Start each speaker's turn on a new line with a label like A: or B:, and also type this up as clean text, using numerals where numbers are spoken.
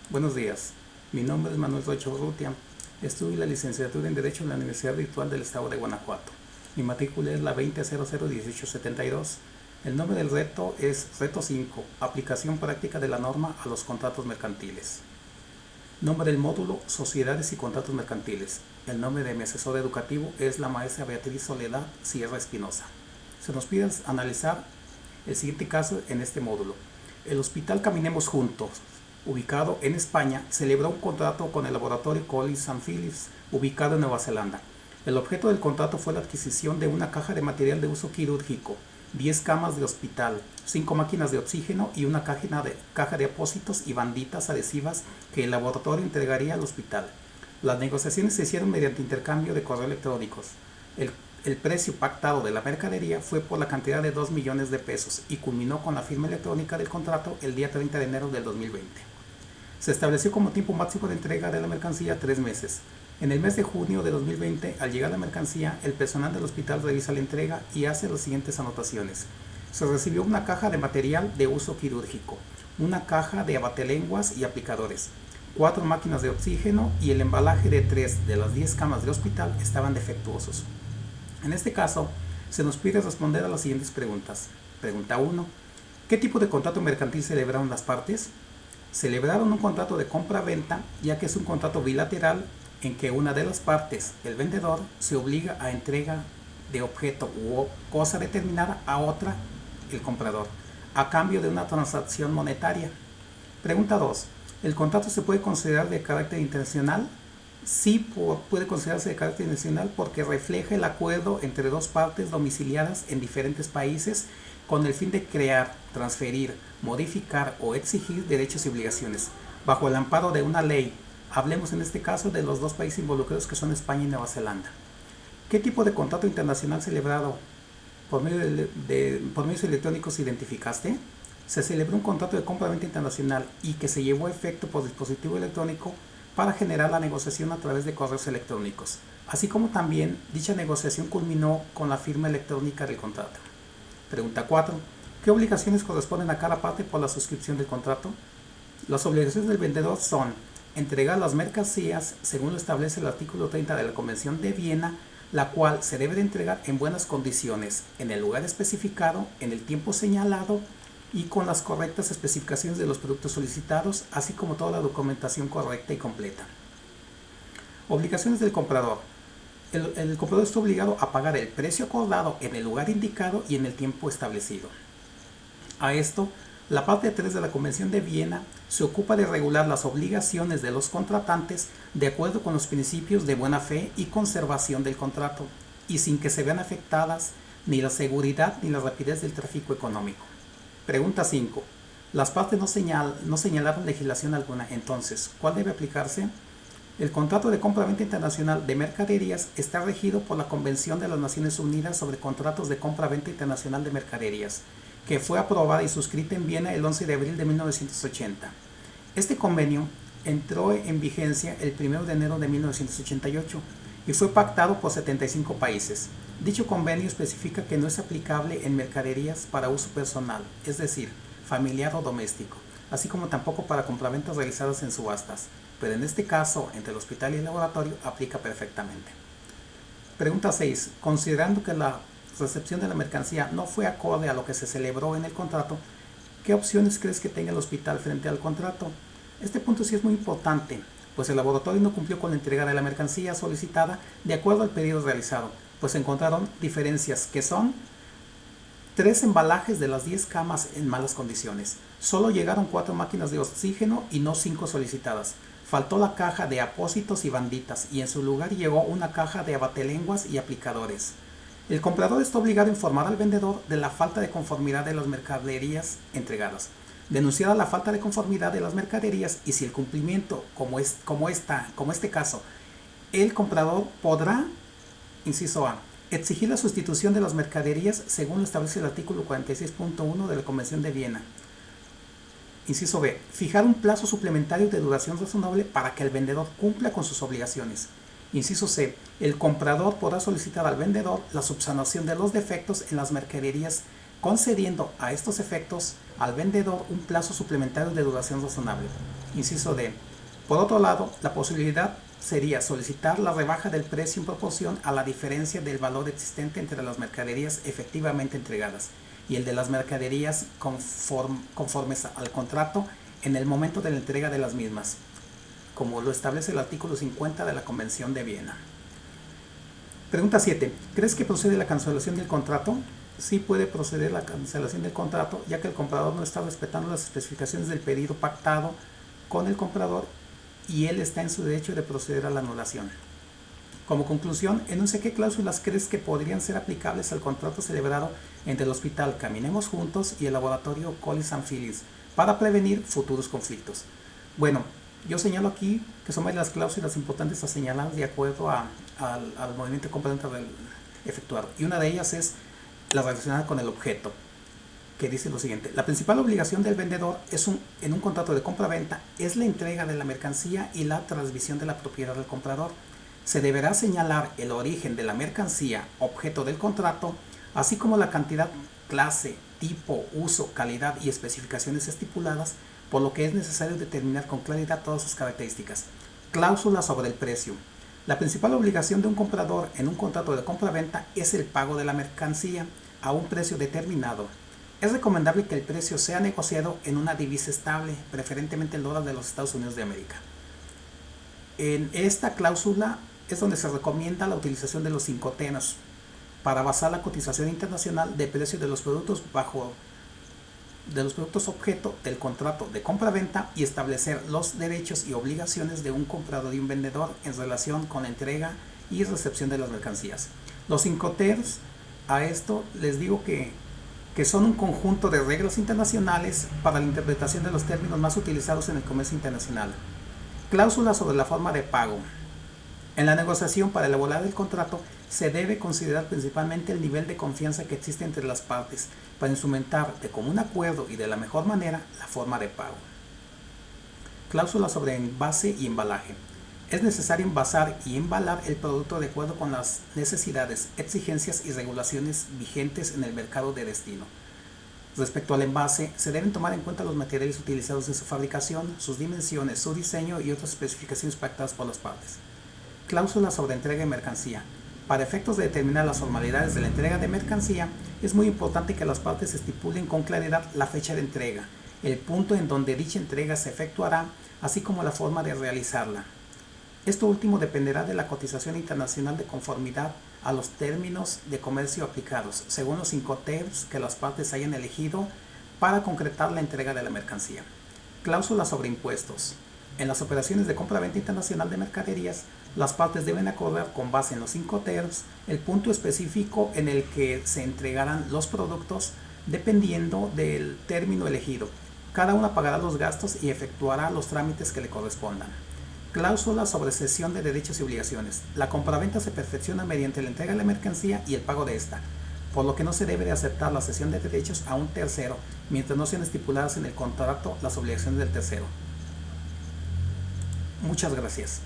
A: Buenos días, mi nombre es Manuel Rocha Urrutia. Estudio la licenciatura en Derecho en la Universidad Virtual del Estado de Guanajuato. Mi matrícula es la 20001872. El nombre del reto es Reto 5, Aplicación Práctica de la Norma a los Contratos Mercantiles. Nombre del módulo, Sociedades y Contratos Mercantiles. El nombre de mi asesor educativo es la maestra Beatriz Soledad Sierra Espinosa. Se nos pide analizar el siguiente caso en este módulo. El Hospital Caminemos Juntos, ubicado en España, celebró un contrato con el laboratorio Collins and Phillips, ubicado en Nueva Zelanda. El objeto del contrato fue la adquisición de una caja de material de uso quirúrgico, 10 camas de hospital, 5 máquinas de oxígeno y una caja de apósitos y banditas adhesivas que el laboratorio entregaría al hospital. Las negociaciones se hicieron mediante intercambio de correos electrónicos. El precio pactado de la mercadería fue por la cantidad de 2 millones de pesos y culminó con la firma electrónica del contrato el día 30 de enero del 2020. Se estableció como tiempo máximo de entrega de la mercancía 3 meses. En el mes de junio de 2020, al llegar la mercancía, el personal del hospital revisa la entrega y hace las siguientes anotaciones. Se recibió una caja de material de uso quirúrgico, una caja de abatelenguas y aplicadores, 4 máquinas de oxígeno y el embalaje de 3 de las 10 camas de hospital estaban defectuosos. En este caso, se nos pide responder a las siguientes preguntas. Pregunta 1. ¿Qué tipo de contrato mercantil celebraron las partes? Celebraron un contrato de compra-venta, ya que es un contrato bilateral en que una de las partes, el vendedor, se obliga a entrega de objeto u cosa determinada a otra, el comprador, a cambio de una transacción monetaria. Pregunta 2. ¿El contrato se puede considerar de carácter internacional? Sí, puede considerarse de carácter internacional porque refleja el acuerdo entre dos partes domiciliadas en diferentes países con el fin de crear, transferir, modificar o exigir derechos y obligaciones, bajo el amparo de una ley. Hablemos en este caso de los dos países involucrados que son España y Nueva Zelanda. ¿Qué tipo de contrato internacional celebrado por medios electrónicos identificaste? Se celebró un contrato de compra-venta internacional y que se llevó a efecto por dispositivo electrónico para generar la negociación a través de correos electrónicos, así como también dicha negociación culminó con la firma electrónica del contrato. Pregunta 4. ¿Qué obligaciones corresponden a cada parte por la suscripción del contrato? Las obligaciones del vendedor son entregar las mercancías según lo establece el artículo 30 de la Convención de Viena, la cual se debe de entregar en buenas condiciones, en el lugar especificado, en el tiempo señalado y con las correctas especificaciones de los productos solicitados, así como toda la documentación correcta y completa. Obligaciones del comprador. El comprador está obligado a pagar el precio acordado en el lugar indicado y en el tiempo establecido. A esto, la parte 3 de la Convención de Viena se ocupa de regular las obligaciones de los contratantes de acuerdo con los principios de buena fe y conservación del contrato, y sin que se vean afectadas ni la seguridad ni la rapidez del tráfico económico. Pregunta 5. Las partes no señalaron legislación alguna, entonces, ¿cuál debe aplicarse? El contrato de compra-venta internacional de mercaderías está regido por la Convención de las Naciones Unidas sobre Contratos de Compra-Venta Internacional de Mercaderías, que fue aprobada y suscrita en Viena el 11 de abril de 1980. Este convenio entró en vigencia el 1 de enero de 1988 y fue pactado por 75 países. Dicho convenio especifica que no es aplicable en mercaderías para uso personal, es decir, familiar o doméstico, así como tampoco para compraventas realizadas en subastas, pero en este caso, entre el hospital y el laboratorio, aplica perfectamente. Pregunta 6. Considerando que la recepción de la mercancía no fue acorde a lo que se celebró en el contrato, ¿qué opciones crees que tenga el hospital frente al contrato? Este punto sí es muy importante, pues el laboratorio no cumplió con la entrega de la mercancía solicitada de acuerdo al pedido realizado, pues se encontraron diferencias que son 3 embalajes de las 10 camas en malas condiciones. Solo llegaron 4 máquinas de oxígeno y no 5 solicitadas. Faltó la caja de apósitos y banditas y en su lugar llegó una caja de abatelenguas y aplicadores. El comprador está obligado a informar al vendedor de la falta de conformidad de las mercaderías entregadas. Denunciada la falta de conformidad de las mercaderías y si el cumplimiento, como este caso, el comprador podrá, inciso A, exigir la sustitución de las mercaderías según lo establece el artículo 46.1 de la Convención de Viena. Inciso B. Fijar un plazo suplementario de duración razonable para que el vendedor cumpla con sus obligaciones. Inciso C. El comprador podrá solicitar al vendedor la subsanación de los defectos en las mercaderías concediendo a estos efectos al vendedor un plazo suplementario de duración razonable. Inciso D. Por otro lado, la posibilidad sería solicitar la rebaja del precio en proporción a la diferencia del valor existente entre las mercaderías efectivamente entregadas y el de las mercaderías conformes al contrato en el momento de la entrega de las mismas, como lo establece el artículo 50 de la Convención de Viena. Pregunta 7. ¿Crees que procede la cancelación del contrato? Sí puede proceder la cancelación del contrato, ya que el comprador no está respetando las especificaciones del pedido pactado con el comprador y él está en su derecho de proceder a la anulación. Como conclusión, enuncia qué cláusulas crees que podrían ser aplicables al contrato celebrado entre el Hospital Caminemos Juntos y el Laboratorio Collis & Phillips para prevenir futuros conflictos. Bueno, yo señalo aquí que son varias las cláusulas importantes a señalar de acuerdo al movimiento de compra-venta efectuado, y una de ellas es la relacionada con el objeto, que dice lo siguiente: la principal obligación del vendedor en un contrato de compra-venta es la entrega de la mercancía y la transmisión de la propiedad del comprador. Se deberá señalar el origen de la mercancía objeto del contrato, así como la cantidad, clase, tipo, uso, calidad y especificaciones estipuladas, por lo que es necesario determinar con claridad todas sus características. Cláusula sobre el precio. La principal obligación de un comprador en un contrato de compra-venta es el pago de la mercancía a un precio determinado. Es recomendable que el precio sea negociado en una divisa estable, preferentemente el dólar de los Estados Unidos de América. En esta cláusula es donde se recomienda la utilización de los incoterms para basar la cotización internacional de precios de los productos objeto del contrato de compra-venta y establecer los derechos y obligaciones de un comprador y un vendedor en relación con la entrega y recepción de las mercancías. Los incoterms, a esto les digo que son un conjunto de reglas internacionales para la interpretación de los términos más utilizados en el comercio internacional. Cláusulas sobre la forma de pago. En la negociación para elaborar el contrato se debe considerar principalmente el nivel de confianza que existe entre las partes para instrumentar de común acuerdo y de la mejor manera la forma de pago. Cláusulas sobre envase y embalaje. Es necesario envasar y embalar el producto de acuerdo con las necesidades, exigencias y regulaciones vigentes en el mercado de destino. Respecto al envase, se deben tomar en cuenta los materiales utilizados en su fabricación, sus dimensiones, su diseño y otras especificaciones pactadas por las partes. Cláusula sobre entrega de mercancía. Para efectos de determinar las formalidades de la entrega de mercancía, es muy importante que las partes estipulen con claridad la fecha de entrega, el punto en donde dicha entrega se efectuará, así como la forma de realizarla. Esto último dependerá de la cotización internacional de conformidad a los términos de comercio aplicados, según los incoterms que las partes hayan elegido para concretar la entrega de la mercancía. Cláusula sobre impuestos. En las operaciones de compra-venta internacional de mercaderías, las partes deben acordar con base en los incoterms el punto específico en el que se entregarán los productos dependiendo del término elegido. Cada una pagará los gastos y efectuará los trámites que le correspondan. Cláusula sobre cesión de derechos y obligaciones. La compraventa se perfecciona mediante la entrega de la mercancía y el pago de esta, por lo que no se debe de aceptar la cesión de derechos a un tercero, mientras no sean estipuladas en el contrato las obligaciones del tercero. Muchas gracias.